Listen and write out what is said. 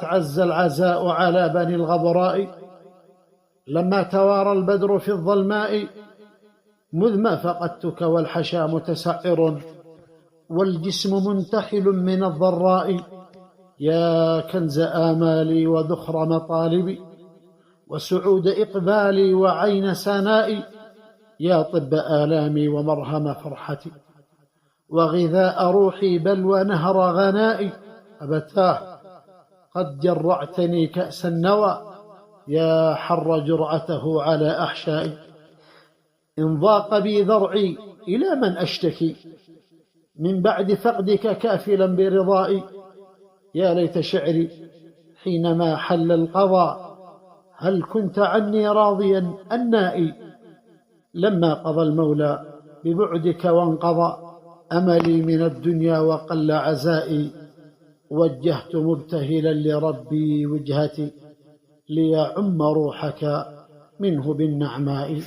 عزت عز العزاء على بني الغبراء لما توارى البدر في الظلماء، مذ ما فقدتك والحشا متسعر والجسم منتحل من الضراء. يا كنز آمالي وذخر مطالبي وسعود إقبالي وعين سنائي، يا طب آلامي ومرهم فرحتي وغذاء روحي بل ونهر غنائي. أبتاه قد جرعتني كأس النوى يا حر جرعته على أحشائي. إن ضاق بي ذرعي إلى من أشتكي من بعد فقدك كافلا برضائي. يا ليت شعري حينما حل القضاء هل كنت عني راضيا النائي. لما قضى المولى ببعدك وانقضى أملي من الدنيا وقل عزائي، وجهت مبتهلا لربي وجهتي ليعم روحك منه بالنعماء.